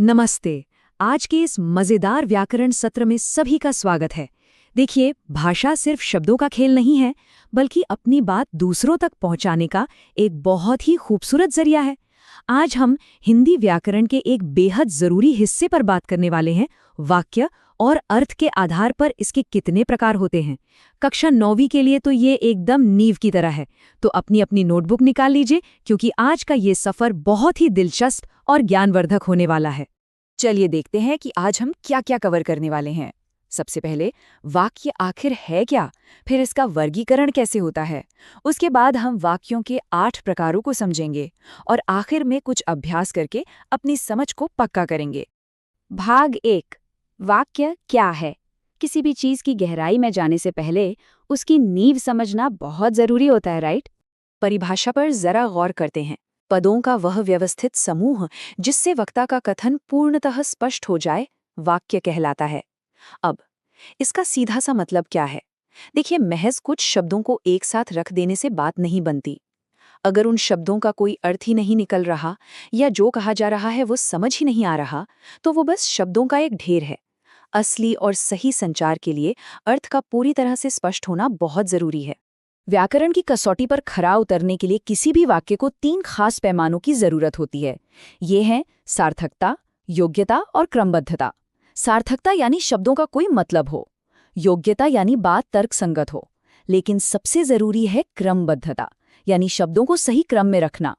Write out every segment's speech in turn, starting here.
नमस्ते। आज के इस मजेदार व्याकरण सत्र में सभी का स्वागत है। देखिए, भाषा सिर्फ शब्दों का खेल नहीं है, बल्कि अपनी बात दूसरों तक पहुंचाने का एक बहुत ही खूबसूरत जरिया है। आज हम हिंदी व्याकरण के एक बेहद जरूरी हिस्से पर बात करने वाले हैं, वाक्य और अर्थ के आधार पर इसके कितने प्रकार होते हैं। कक्षा 9वीं के लिए तो ये एकदम नींव की तरह है। तो अपनी अपनी नोटबुक निकाल लीजिए, क्योंकि आज का ये सफर बहुत ही दिलचस्प और ज्ञानवर्धक होने वाला है। चलिए देखते हैं कि आज हम क्या क्या कवर करने वाले हैं। सबसे पहले वाक्य आखिर है क्या, फिर इसका वर्गीकरण कैसे होता है। उसके बाद हम वाक्यों के 8 प्रकारों को समझेंगे और आखिर में कुछ अभ्यास करके अपनी समझ को पक्का करेंगे। भाग 1, वाक्य क्या है। किसी भी चीज की गहराई में जाने से पहले उसकी नींव समझना बहुत जरूरी होता है, राइट। परिभाषा पर जरा गौर करते हैं। पदों का वह व्यवस्थित समूह जिससे वक्ता का कथन पूर्णतः स्पष्ट हो जाए, वाक्य कहलाता है। अब इसका सीधा सा मतलब क्या है। देखिए, महज कुछ शब्दों को एक साथ रख देने से बात नहीं बनती। अगर उन शब्दों का कोई अर्थ ही नहीं निकल रहा या जो कहा जा रहा है वो समझ ही नहीं आ रहा, तो वो बस शब्दों का एक ढेर है। असली और सही संचार के लिए अर्थ का पूरी तरह से स्पष्ट होना बहुत जरूरी है। व्याकरण की कसौटी पर खरा उतरने के लिए किसी भी वाक्य को 3 खास पैमानों की जरूरत होती है। ये हैं सार्थकता, योग्यता और क्रमबद्धता। सार्थकता यानी शब्दों का कोई मतलब हो, योग्यता यानी बात तर्कसंगत हो, लेकिन सबसे जरूरी है क्रमबद्धता, यानी शब्दों को सही क्रम में रखना।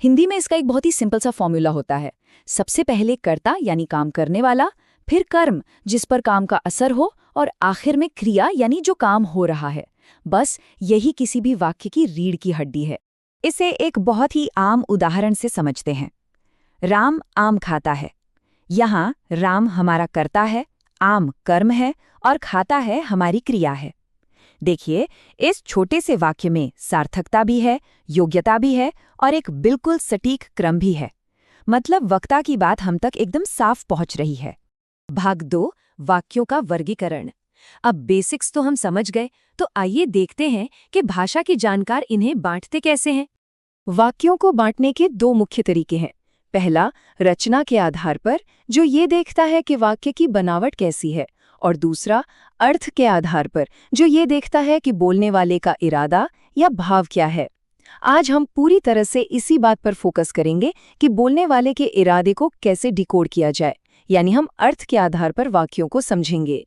हिंदी में इसका एक बहुत ही सिंपल सा फॉर्मूला होता है। सबसे पहले कर्ता यानी काम करने वाला, फिर कर्म जिस पर काम का असर हो, और आखिर में क्रिया यानी जो काम हो रहा है। बस यही किसी भी वाक्य की रीढ़ की हड्डी है। इसे एक बहुत ही आम उदाहरण से समझते हैं। राम आम खाता है। यहाँ राम हमारा कर्ता है, आम कर्म है और खाता है हमारी क्रिया है। देखिए, इस छोटे से वाक्य में सार्थकता भी है, योग्यता भी है और एक बिल्कुल सटीक क्रम भी है। मतलब वक्ता की बात हम तक एकदम साफ पहुंच रही है। भाग 2, वाक्यों का वर्गीकरण। अब बेसिक्स तो हम समझ गए, तो आइए देखते हैं कि भाषा के जानकार इन्हें बांटते कैसे हैं। वाक्यों को बांटने के 2 मुख्य तरीके हैं। पहला, रचना के आधार पर, जो ये देखता है कि वाक्य की बनावट कैसी है, और दूसरा, अर्थ के आधार पर, जो ये देखता है कि बोलने वाले का इरादा या भाव क्या है। आज हम पूरी तरह से इसी बात पर फोकस करेंगे कि बोलने वाले के इरादे को कैसे डिकोड किया जाए, यानी हम अर्थ के आधार पर वाक्यों को समझेंगे।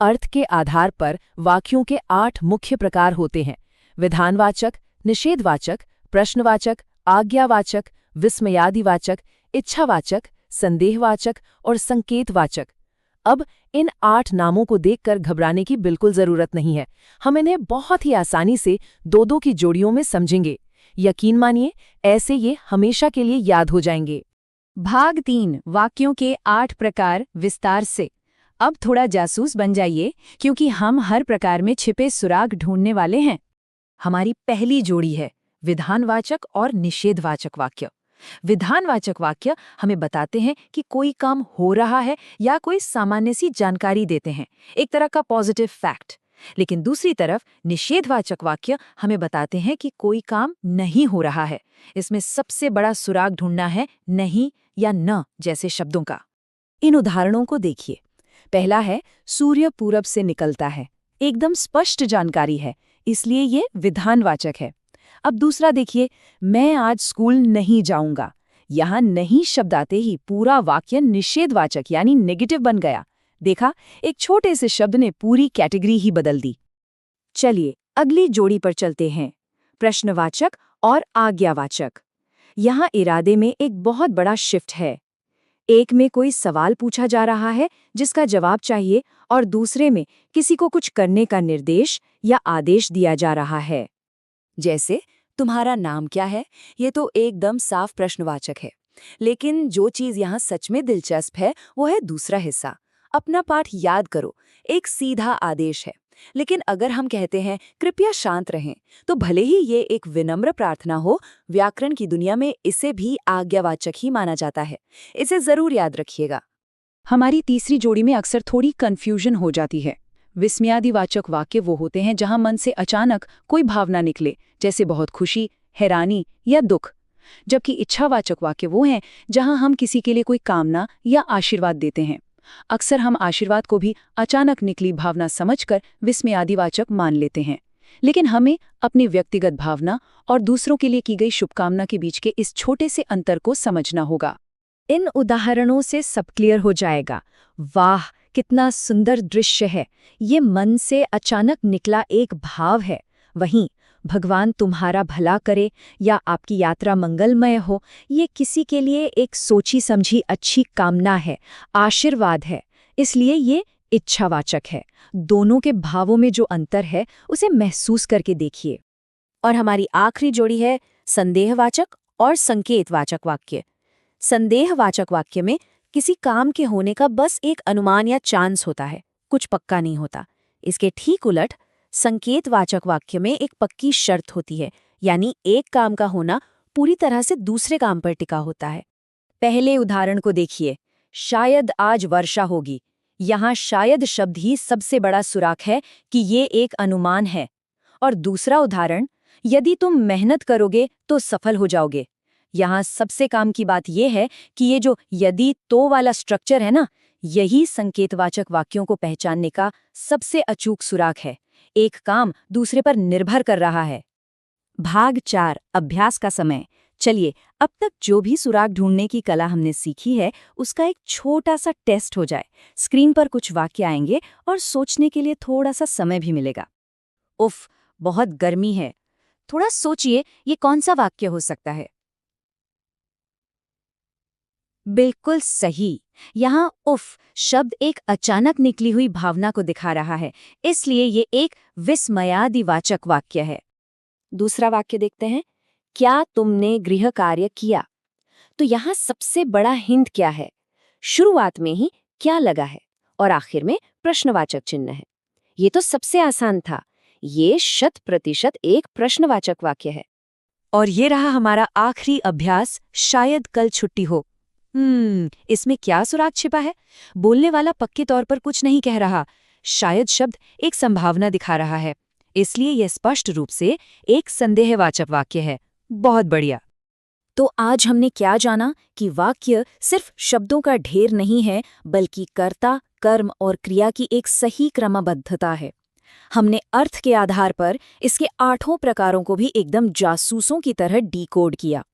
अर्थ के आधार पर वाक्यों के 8 मुख्य प्रकार होते हैं: विधानवाचक, निषेधवाचक, प्रश्नवाचक, आज्ञावाचक, विस्मयादिवाचक, इच्छावाचक, संदेहवाचक और संकेतवाचक। अब इन 8 नामों को देखकर घबराने की बिल्कुल जरूरत नहीं है। हम इन्हें बहुत ही आसानी से 2-2 की जोड़ियों में समझेंगे। यकीन मानिए, ऐसे ये हमेशा के लिए याद हो जाएंगे। भाग 3, वाक्यों के 8 प्रकार, विस्तार से। अब थोड़ा जासूस बन जाइए, क्योंकि हम हर प्रकार में छिपे सुराग ढूंढने वाले हैं। हमारी पहली जोड़ी है विधानवाचक और निषेधवाचक वाक्य। विधानवाचक वाक्य हमें बताते हैं कि कोई काम हो रहा है या कोई सामान्य सी जानकारी देते हैं, एक तरह का पॉजिटिव फैक्ट। लेकिन दूसरी तरफ निषेधवाचक वाक्य हमें बताते हैं कि कोई काम नहीं हो रहा है। इसमें सबसे बड़ा सुराग ढूंढना है नहीं या न जैसे शब्दों का। इन उदाहरणों को देखिए। पहला है, सूर्य पूरब से निकलता है। एकदम स्पष्ट जानकारी है, इसलिए ये विधानवाचक है। अब दूसरा देखिए, मैं आज स्कूल नहीं जाऊंगा। यहाँ नहीं शब्द आते ही पूरा वाक्य निषेधवाचक यानी नेगेटिव बन गया। देखा, एक छोटे से शब्द ने पूरी कैटेगरी ही बदल दी। चलिए अगली जोड़ी पर चलते हैं, प्रश्नवाचक और आज्ञावाचक। यहाँ इरादे में एक बहुत बड़ा शिफ्ट है। एक में कोई सवाल पूछा जा रहा है जिसका जवाब चाहिए, और दूसरे में किसी को कुछ करने का निर्देश या आदेश दिया जा रहा है। जैसे, तुम्हारा नाम क्या है? ये तो एकदम साफ प्रश्नवाचक है। लेकिन जो चीज यहाँ सच में दिलचस्प है वो है दूसरा हिस्सा, अपना पाठ याद करो। एक सीधा आदेश है। लेकिन अगर हम कहते हैं कृपया शांत रहें, तो भले ही ये एक विनम्र प्रार्थना हो, व्याकरण की दुनिया में इसे भी आज्ञावाचक ही माना जाता है। इसे जरूर याद रखिएगा। हमारी तीसरी जोड़ी में अक्सर थोड़ी कंफ्यूजन हो जाती है। विस्मयादिवाचक वाक्य वो होते हैं जहां मन से अचानक कोई भावना निकले, जैसे बहुत खुशी, हैरानी या दुख। जबकि इच्छावाचक वाक्य वो हैं जहां हम किसी के लिए कोई कामना या आशीर्वाद देते हैं। अक्सर हम आशीर्वाद को भी अचानक निकली भावना समझकर विस्मयादिवाचक मान लेते हैं। लेकिन हमें अपनी व्यक्तिगत भावना और दूसरों के लिए की गई शुभकामना के बीच के इस छोटे से अंतर को समझना होगा। इन उदाहरणों से सब क्लियर हो जाएगा। वाह, कितना सुंदर दृश्य है! ये मन से अचानक निकला एक भाव है। वहीं भगवान तुम्हारा भला करे या आपकी यात्रा मंगलमय हो, ये किसी के लिए एक सोची समझी अच्छी कामना है, आशीर्वाद है। इसलिए ये इच्छावाचक है। दोनों के भावों में जो अंतर है उसे महसूस करके देखिए। और हमारी आखिरी जोड़ी है संदेहवाचक और संकेतवाचक वाक्य। संदेहवाचक वाक्य में किसी काम के होने का बस एक अनुमान या चांस होता है, कुछ पक्का नहीं होता। इसके ठीक उलट संकेतवाचक वाक्य में एक पक्की शर्त होती है, यानी एक काम का होना पूरी तरह से दूसरे काम पर टिका होता है। पहले उदाहरण को देखिए, शायद आज वर्षा होगी। यहाँ शायद शब्द ही सबसे बड़ा सुराख है कि ये एक अनुमान है। और दूसरा उदाहरण, यदि तुम मेहनत करोगे तो सफल हो जाओगे। यहाँ सबसे काम की बात यह है कि ये जो यदि तो वाला स्ट्रक्चर है ना, यही संकेतवाचक वाक्यों को पहचानने का सबसे अचूक सुराग है। एक काम दूसरे पर निर्भर कर रहा है। भाग 4, अभ्यास का समय। चलिए अब तक जो भी सुराग ढूंढने की कला हमने सीखी है उसका एक छोटा सा टेस्ट हो जाए। स्क्रीन पर कुछ वाक्य आएंगे और सोचने के लिए थोड़ा सा समय भी मिलेगा। उफ, बहुत गर्मी है। थोड़ा सोचिए, ये कौन सा वाक्य हो सकता है? बिल्कुल सही। यहाँ उफ शब्द एक अचानक निकली हुई भावना को दिखा रहा है, इसलिए ये एक विस्मयादिवाचक वाक्य है। दूसरा वाक्य देखते हैं, क्या तुमने गृह कार्य किया? तो यहाँ सबसे बड़ा हिंट क्या है? शुरुआत में ही क्या लगा है और आखिर में प्रश्नवाचक चिन्ह है। ये तो सबसे आसान था। ये 100% एक प्रश्नवाचक वाक्य है। और ये रहा हमारा आखिरी अभ्यास, शायद कल छुट्टी हो। इसमें क्या सुराग छिपा है? बोलने वाला पक्के तौर पर कुछ नहीं कह रहा। शायद शब्द एक संभावना दिखा रहा है, इसलिए यह स्पष्ट रूप से एक संदेहवाचक वाक्य है। बहुत बढ़िया। तो आज हमने क्या जाना कि वाक्य सिर्फ शब्दों का ढेर नहीं है, बल्कि कर्ता, कर्म और क्रिया की एक सही क्रमबद्धता है। हमने अर्थ के आधार पर इसके 8 प्रकारों को भी एकदम जासूसों की तरह डिकोड किया।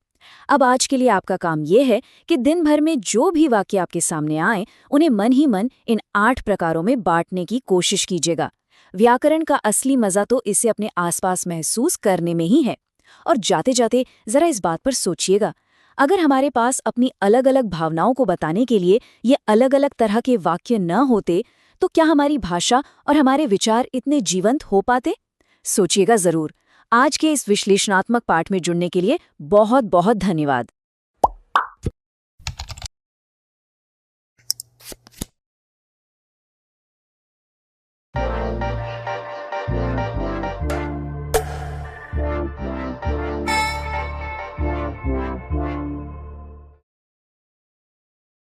अब आज के लिए आपका काम यह है कि दिन भर में जो भी वाक्य आपके सामने आए, उन्हें मन ही मन इन 8 प्रकारों में बांटने की कोशिश कीजिएगा। व्याकरण का असली मजा तो इसे अपने आसपास महसूस करने में ही है। और जाते जाते जरा इस बात पर सोचिएगा, अगर हमारे पास अपनी अलग अलग भावनाओं को बताने के लिए ये अलग अलग तरह के वाक्य न होते, तो क्या हमारी भाषा और हमारे विचार इतने जीवंत हो पाते? सोचिएगा जरूर। आज के इस विश्लेषणात्मक पाठ में जुड़ने के लिए बहुत बहुत धन्यवाद।